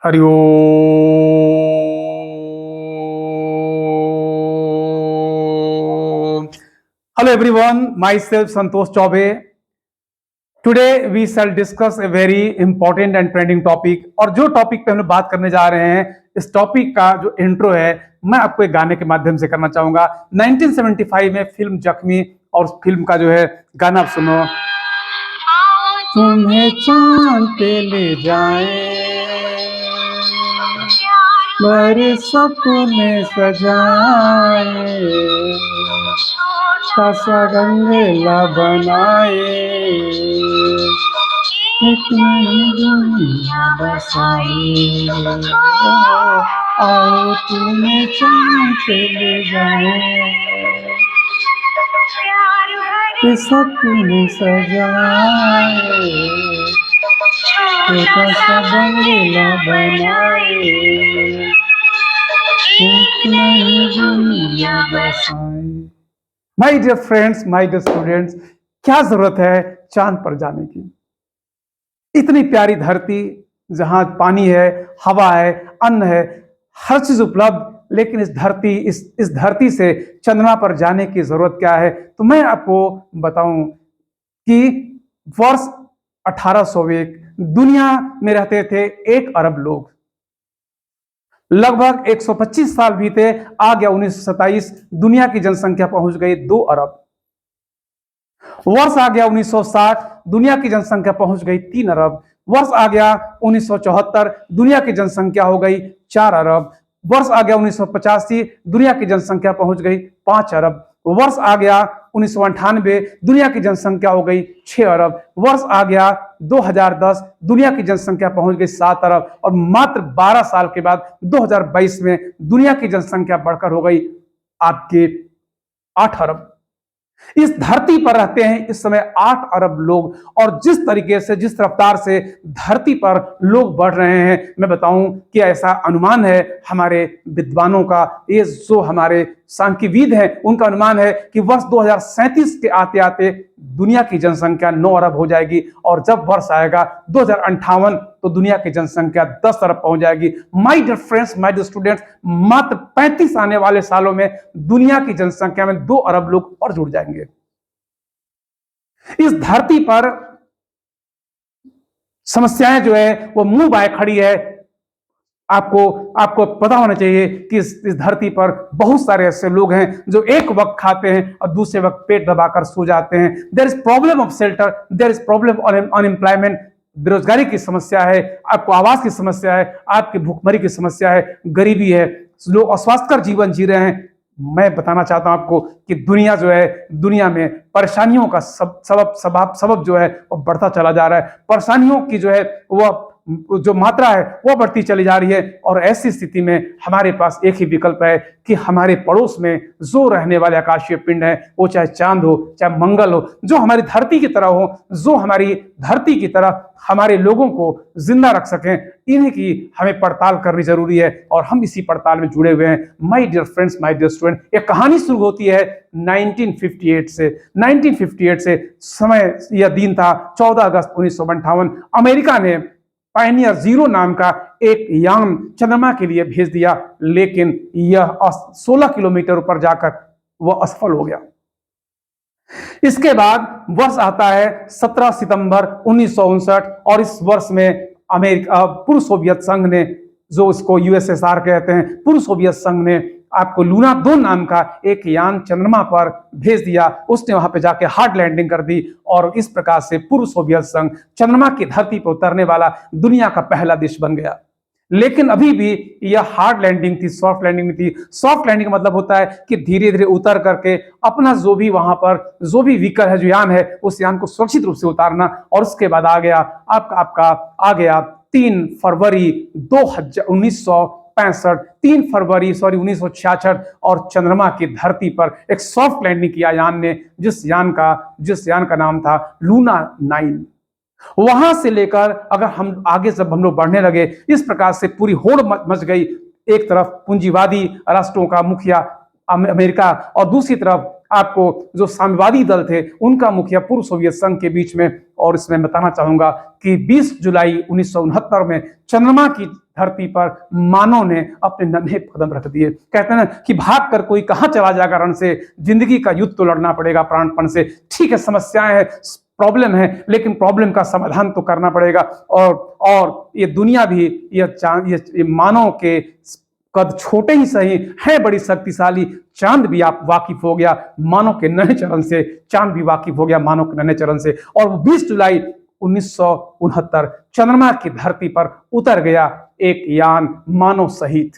Hari Om. Hello everyone, myself Santosh Chaubey. Today we shall discuss a very important and trending topic. और जो topic पे हम लोग बात करने जा रहे हैं, इस टॉपिक का जो इंट्रो है मैं आपको एक गाने के माध्यम से करना चाहूंगा। 1975 में फिल्म जख्मी और उस फिल्म का जो है गाना आप सुनो। तुम्हें चांद पे ले जाए, मेरे सपने सजाए, सा रंगीला बनाए, एक नई दुनिया बसाए। आओ तुम्हें चांद पे ले जाए, सपने सजाए, छोटा सा बंगला बनाए, एक नई दुनिया बसाए। My dear friends, my dear students, क्या जरूरत है चांद पर जाने की? इतनी प्यारी धरती जहां पानी है, हवा है, अन्न है, हर चीज उपलब्ध, लेकिन इस धरती से चंद्रमा पर जाने की जरूरत क्या है? तो मैं आपको बताऊं कि वर्ष 1801 दुनिया में रहते थे 1 अरब लोग। लगभग 125 साल बीते, आ गया 1927, दुनिया की जनसंख्या पहुंच गई 2 अरब। वर्ष आ गया 1960, दुनिया की जनसंख्या पहुंच गई 3 अरब। वर्ष आ गया 1974, दुनिया की जनसंख्या हो गई 4 अरब। वर्ष आ गया 1985, दुनिया की जनसंख्या पहुंच गई 5 अरब। वर्ष आ गया 1998, दुनिया की जनसंख्या हो गई 6 अरब। वर्ष आ गया 2010, दुनिया की जनसंख्या पहुंच गई 7 अरब। और मात्र 12 साल के बाद 2022 में दुनिया की जनसंख्या बढ़कर हो गई आपके 8 अरब। इस धरती पर रहते हैं इस समय 8 अरब लोग। और जिस तरीके से, जिस रफ्तार से धरती पर लोग बढ़ रहे हैं, मैं बताऊं कि ऐसा अनुमान है हमारे विद्वानों का, ये जो हमारे सांख्यविद हैं उनका अनुमान है कि वर्ष 2037 के आते आते दुनिया की जनसंख्या 9 अरब हो जाएगी। और जब वर्ष आएगा 2058 तो दुनिया की जनसंख्या 10 अरब पहुंच जाएगी। My dear friends, my dear students, मात्र 35 आने वाले सालों में दुनिया की जनसंख्या में 2 अरब लोग और जुड़ जाएंगे। इस धरती पर समस्याएं जो है वो मुंह बाए खड़ी है। आपको पता होना चाहिए कि इस धरती पर बहुत सारे ऐसे लोग हैं जो एक वक्त खाते हैं और दूसरे वक्त पेट दबाकर सो जाते हैं। There is problem of shelter, there is problem of unemployment, बेरोजगारी की समस्या है, आपको आवास की समस्या है, आपकी भूखमरी की समस्या है, गरीबी है, लोग अस्वास्थ्यकर जीवन जी रहे हैं। मैं बताना चाहता हूं आपको कि दुनिया जो है, दुनिया में परेशानियों का सबब जो है वो बढ़ता चला जा रहा है। परेशानियों की जो है वह जो मात्रा है वो बढ़ती चली जा रही है। और ऐसी स्थिति में हमारे पास एक ही विकल्प है कि हमारे पड़ोस में जो रहने वाले आकाशीय पिंड है, वो चाहे चांद हो, चाहे मंगल हो, जो हमारी धरती की तरह हो, जो हमारी धरती की तरह हमारे लोगों को जिंदा रख सकें, इन्हीं की हमें पड़ताल करनी जरूरी है। और हम इसी पड़ताल में जुड़े हुए हैं। My dear friends, my dear student, एक कहानी शुरू होती है 1958 से। 1958 से समय यह दिन था 14 अगस्त 1958। अमेरिका ने पायनियर 0 नाम का एक यान चंद्रमा के लिए भेज दिया, लेकिन यह 16 किलोमीटर ऊपर जाकर वह असफल हो गया। इसके बाद वर्ष आता है 17 सितंबर 1959। और इस वर्ष में अमेरिका, पूर्व सोवियत संघ ने, जो इसको यूएसएसआर कहते हैं, पूर्व सोवियत संघ ने आपको लूना 2 नाम का एक यान चंद्रमा पर भेज दिया। उसने वहां पे जाके हार्ड लैंडिंग कर दी। और इस प्रकार से पूर्व सोवियत संघ चंद्रमा की धरती पर उतरने वाला दुनिया का पहला देश बन गया। लेकिन अभी भी यह हार्ड लैंडिंग थी, सॉफ्ट लैंडिंग नहीं थी। सॉफ्ट लैंडिंग का मतलब होता है कि धीरे धीरे उतर करके अपना जो भी वहां पर जो भी व्हीकल है, जो यान है, उस यान को सुरक्षित रूप से उतारना। और उसके बाद आ गया आपका आ गया 3 फरवरी 1965, 3 फरवरी 1966, और चंद्रमा की धरती पर एक सॉफ्ट लैंडिंग किया यान ने, जिस यान का नाम था लूना 9। वहां से लेकर अगर हम आगे जब हम लोग बढ़ने लगे, इस प्रकार से पूरी होड़ मच गई। एक तरफ पूंजीवादी राष्ट्रों का मुखिया अमेरिका, और दूसरी तरफ आपको जो साम्यवादी दल थे उनका मुखिया पूर्व सोवियत संघ के बीच में। और इसमें बताना चाहूंगा कि 20 जुलाई 1969 में चंद्रमा की धरती पर मानव ने अपने नन्हे कदम रख दिए। कहते हैं ना कि भाग कर कोई कहां चला जाएगा रण से, जिंदगी का युद्ध तो लड़ना पड़ेगा प्राणपण से। ठीक है, समस्याएं हैं, प्रॉब्लम है, लेकिन प्रॉब्लम का समाधान तो करना पड़ेगा। और ये दुनिया भी ये मानव के कद छोटे ही सही है बड़ी शक्तिशाली। चांद भी आप वाकिफ हो गया मानव के नन्हे चरण से, चांद भी वाकिफ हो गया मानव के नन्हे चरण से। और वो 20 जुलाई 1969 चंद्रमा की धरती पर उतर गया एक यान मानव सहित।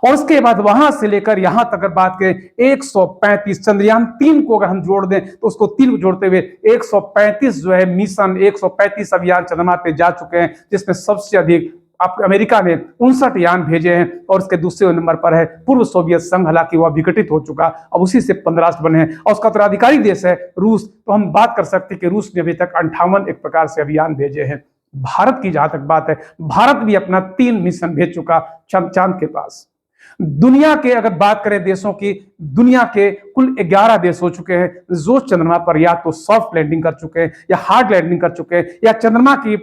और उसके बाद वहां से लेकर यहां तक अगर बात करें 135 चंद्रयान 3 को अगर हम जोड़ दें तो उसको 3 को जोड़ते हुए 135 जो है मिशन, 135 अभियान चंद्रमा पे जा चुके हैं, जिसमें सबसे अधिक अमेरिका ने 59 यान भेजे हैं। और उसके दूसरे नंबर पर है पूर्व सोवियत संघ, हालांकि वह विघटित हो चुका, अब उसी से 15 राष्ट्र बने हैं। और उसका उत्तराधिकारी देश है रूस। तो हम बात कर सकते हैं कि रूस ने अभी तक 58 एक प्रकार से अभियान भेजे हैं। भारत की जहां तक बात है, भारत भी अपना 3 मिशन भेज चुका चांद के पास। दुनिया के अगर बात करें देशों की, दुनिया के कुल 11 देश हो चुके हैं जो चंद्रमा पर या तो सॉफ्ट लैंडिंग कर चुके हैं या हार्ड लैंडिंग कर चुके हैं या चंद्रमा की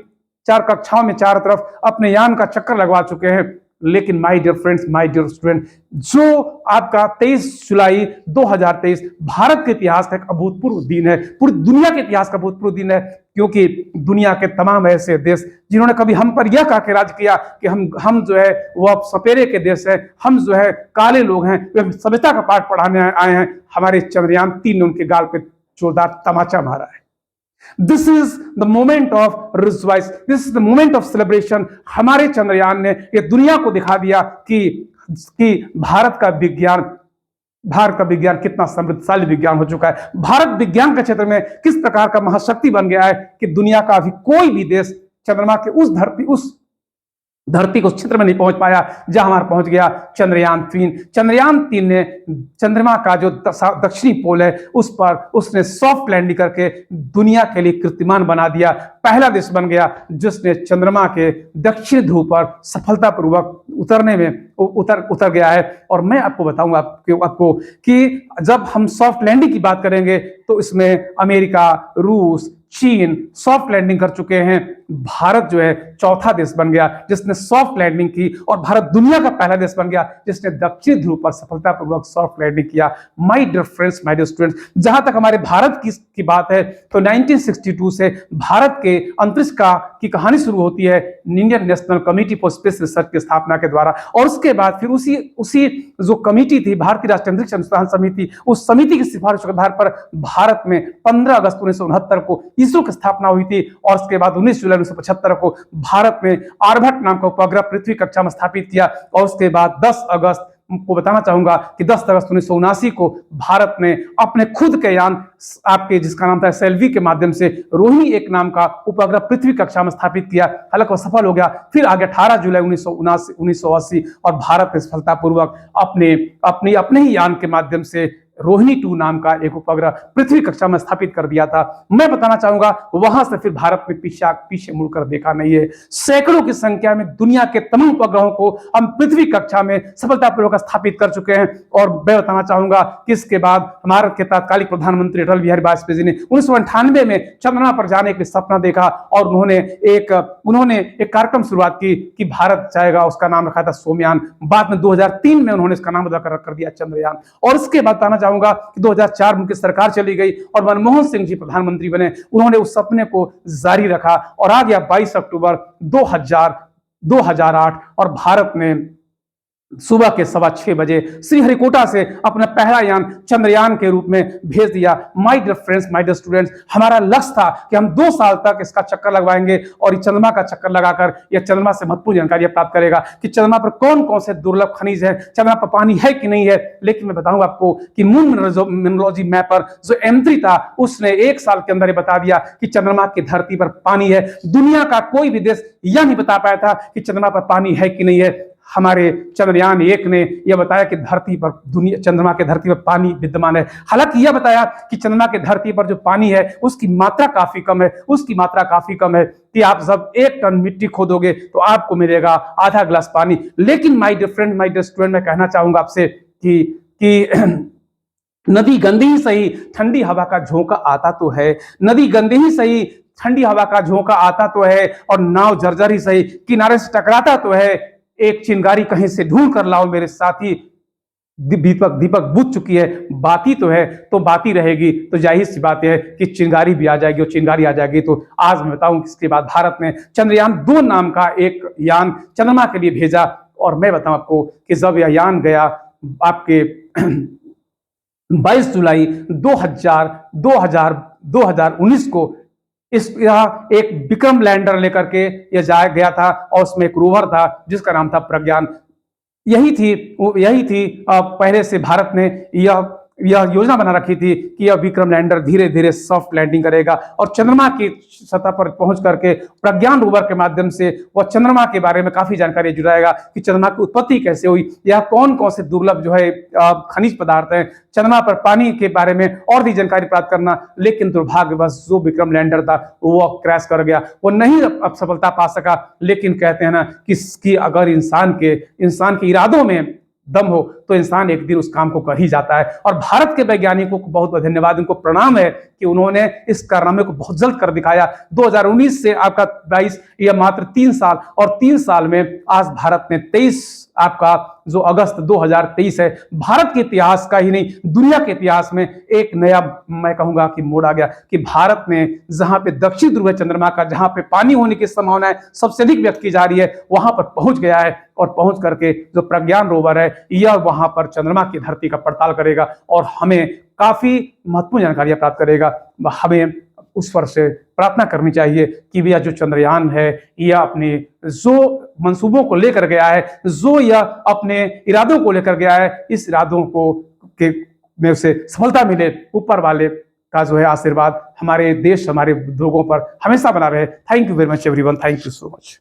4 कक्षाओं में चारों तरफ अपने यान का चक्कर लगवा चुके हैं। लेकिन my dear friends, my dear student, जो आपका 23 जुलाई 2023 भारत के इतिहास का एक अभूतपूर्व दिन है, पूरी दुनिया के इतिहास का अभूतपूर्व दिन है, क्योंकि दुनिया के तमाम ऐसे देश जिन्होंने कभी हम पर यह कह के राज किया कि हम जो है वह सपेरे के देश है, हम जो है काले लोग हैं, वे सभ्यता का पाठ पढ़ाने आए हैं, हमारे चंद्रयान 3 ने उनके गाल पे जोरदार तमाचा मारा है। This is the moment of rejoice. This is the moment of celebration. हमारे चंद्रयान ने ये दुनिया को दिखा दिया कि भारत का विज्ञान कितना समृद्धशाली विज्ञान हो चुका है। भारत विज्ञान के क्षेत्र में किस प्रकार का महाशक्ति बन गया है कि दुनिया का अभी कोई भी देश चंद्रमा के उस धरती को क्षेत्र में नहीं पहुंच पाया जहां हमारा पहुंच गया चंद्रयान 3। चंद्रयान 3 ने चंद्रमा का जो दक्षिणी पोल है उस पर उसने सॉफ्ट लैंडिंग करके दुनिया के लिए कीर्तिमान बना दिया। पहला देश बन गया जिसने चंद्रमा के दक्षिण ध्रुव पर सफलतापूर्वक उतरने में उतर गया है। और मैं आपको बताऊंगा आपको कि जब हम सॉफ्ट लैंडिंग की बात करेंगे तो इसमें अमेरिका, रूस, चीन सॉफ्ट लैंडिंग कर चुके हैं। भारत जो है चौथा देश बन गया जिसने सॉफ्ट लैंडिंग की, और भारत दुनिया का पहला देश बन गया जिसने दक्षिण ध्रुव पर सफलतापूर्वक सॉफ्ट लैंडिंग किया। My dear friends, my dear students, जहां तक हमारे भारत की बात है तो 1962 से भारत के अंतरिक्ष की कहानी शुरू होती है Indian national committee for space research की स्थापना के द्वारा। और उसके बाद फिर उसी जो कमिटी थी भारतीय राष्ट्रीय अंतरिक्ष अनुसंधान समिति, उस समिति की सिफारिश के आधार पर भारत में 15 अगस्त 1969 को इसरो की स्थापना हुई थी। और उसके बाद 19 जुलाई 1975 को भारत में आर्यभट्ट नाम का उपग्रह पृथ्वी कक्षा में स्थापित किया। और उसके बाद 10 अगस्त को बताना चाहूंगा कि 10 अगस्त 1979 को भारत ने अपने खुद के यान आपके जिसका नाम था SLV के माध्यम से रोहिणी 1 नाम का उपग्रह पृथ्वी कक्षा में स्थापित किया। हालांकि वह सफल हो गया। फिर आगे 18 जुलाई 1980 और भारत ने सफलतापूर्वक अपने ही यान के माध्यम से रोहिणी 2 नाम का एक उपग्रह पृथ्वी कक्षा में स्थापित कर दिया था। मैं बताना चाहूंगा वहां से फिर भारत में पीछे मुड़कर देखा नहीं है। सैकड़ों की संख्या में दुनिया के तमाम उपग्रहों को हम पृथ्वी कक्षा में सफलतापूर्वक स्थापित कर चुके हैं। और मैं बताना चाहूंगा कि इसके बाद भारत के तत्कालीन प्रधानमंत्री अटल बिहारी वाजपेयी जी ने 1998 में चंद्रमा पर जाने का सपना देखा और उन्होंने एक कार्यक्रम शुरुआत की कि भारत जाएगा। उसका नाम रखा था सोमयान। बाद में 2003 में उन्होंने इसका नाम बदल कर दिया चंद्रयान। और इसके बाद बताना चाहूंगा कि 2004 में उनकी सरकार चली गई और मनमोहन सिंह जी प्रधानमंत्री बने। उन्होंने उस सपने को जारी रखा और आ गया 22 अक्टूबर 2008 और भारत ने सुबह के 6:15 बजे श्रीहरिकोटा से अपना पहला यान चंद्रयान के रूप में भेज दिया। My dear friends, my dear students, हमारा लक्ष्य था कि हम 2 साल तक इसका चक्कर लगवाएंगे और ये चंद्रमा का चक्कर लगाकर यह चंद्रमा से महत्वपूर्ण जानकारी प्राप्त करेगा कि चंद्रमा पर कौन कौन से दुर्लभ खनिज है, चंद्रमा पर पानी है कि नहीं है। लेकिन मैं बताऊंगा आपको कि मून मिनरोलॉजी मैपर जो M3 था उसने 1 साल के अंदर बता दिया कि चंद्रमा की धरती पर पानी है। दुनिया का कोई भी देश यह नहीं बता पाया था कि चंद्रमा पर पानी है कि नहीं है। हमारे चंद्रयान 1 ने यह बताया कि चंद्रमा के धरती पर पानी विद्यमान है। हालांकि यह बताया कि चंद्रमा के धरती पर जो पानी है उसकी मात्रा काफी कम है कि आप जब 1 टन मिट्टी खोदोगे तो आपको मिलेगा आधा गिलास पानी। लेकिन my dear friend, my dear student, मैं कहना चाहूंगा आपसे कि नदी गंदी ही सही, ठंडी हवा का झोंका आता तो है। नदी गंदी ही सही, ठंडी हवा का झोंका आता तो है, और नाव जर्जर ही सही, किनारे से टकराता तो है। एक चिंगारी कहीं से ढूंढ कर लाओ मेरे साथी, दीपक दीपक बुझ चुकी है, बाती तो है तो बाती रहेगी। तो जाहिर सी बात है कि चिंगारी भी आ जाएगी, और चिंगारी आ जाएगी तो आज मैं बताऊं कि इसके बाद भारत ने चंद्रयान-2 नाम का एक यान चंद्रमा के लिए भेजा। और मैं बताऊं आपको कि जब यह यान गया आपके 22 जुलाई 2019 को, यह एक विक्रम लैंडर लेकर के यह जाया गया था, और उसमें एक रोवर था जिसका नाम था प्रज्ञान। यही थी पहले से भारत ने यह योजना बना रखी थी कि यह विक्रम लैंडर धीरे धीरे सॉफ्ट लैंडिंग करेगा, और चंद्रमा की सतह पर पहुंच करके प्रज्ञान रोवर के माध्यम से वह चंद्रमा के बारे में काफी जानकारी जुटाएगा कि चंद्रमा की उत्पत्ति कैसे हुई, या कौन कौन से दुर्लभ जो है खनिज पदार्थ हैं, चंद्रमा पर पानी के बारे में और भी जानकारी प्राप्त करना। लेकिन दुर्भाग्यवश जो विक्रम लैंडर था वो क्रैश कर गया, वो नहीं अब सफलता पा सका। लेकिन कहते हैं ना कि अगर इंसान के इरादों में दम हो तो इंसान एक दिन उस काम को कर ही जाता है। और भारत के वैज्ञानिकों को बहुत बहुत धन्यवाद, उनको प्रणाम है कि उन्होंने इस कारनामे को बहुत जल्द कर दिखाया। 2019 से आपका 22, यह मात्र 3 साल, और 3 साल में आज भारत ने 23 आपका जो अगस्त 2023 है, भारत के इतिहास का ही नहीं दुनिया के इतिहास में एक नया, मैं कहूंगा कि मोड़ आ गया, कि भारत ने जहां पे दक्षिण ध्रुव है चंद्रमा का, जहां पे पानी होने की संभावना सबसे अधिक व्यक्त की जा रही है, वहां पर पहुंच गया है। और पहुंच करके जो प्रज्ञान रोवर है यह वहां पर चंद्रमा की धरती का पड़ताल करेगा, और हमें काफी महत्वपूर्ण जानकारियां प्राप्त करेगा। हमें उस पर से प्रार्थना करनी चाहिए कि यह जो चंद्रयान है यह अपने जो मंसूबों को लेकर गया है, जो यह अपने इरादों को लेकर गया है, इस इरादों को के में उसे सफलता मिले। ऊपर वाले का जो है आशीर्वाद हमारे देश, हमारे लोगों पर हमेशा बना रहे। Thank you very much everyone, thank you so much.